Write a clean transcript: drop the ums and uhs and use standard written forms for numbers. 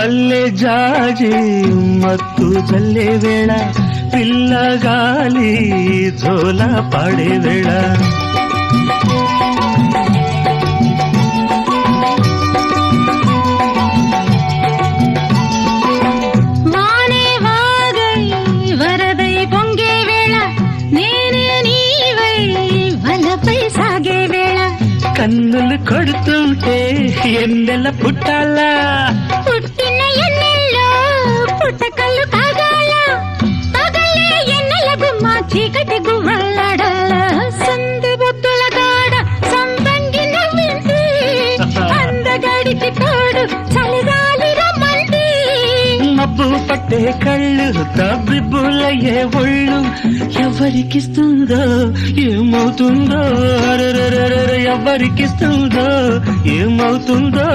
మల్లె జాజి మత్తు చల్లే వేళ పిల్లగాలి జోల పాడే వేళ వానే వాగై వరదై పొంగే వేళ నేనే నీవై వలపై సాగే వేళ కన్నులు కొడుతుంటే ఎన్నెల పుట్టాలా పుట్టిన ఎన్నెల్లో పుట్టకల్లు కాగాల పగలే ఎన్నెల గుమ్మ చీకటి గువ్వలాడాల సంధి బుద్ధుల గాడ సంపంగి నవ్వింది అందగాడికి తోడు చలిగాలి రమ్మంది మబ్బు పట్టే కళ్ళు తబ్బిబ్బులయ్యే ఒళ్ళు ఎవరికిస్తుందో ఏమవుతుందో ఎవరికిస్తుందో ఏమవుతుందో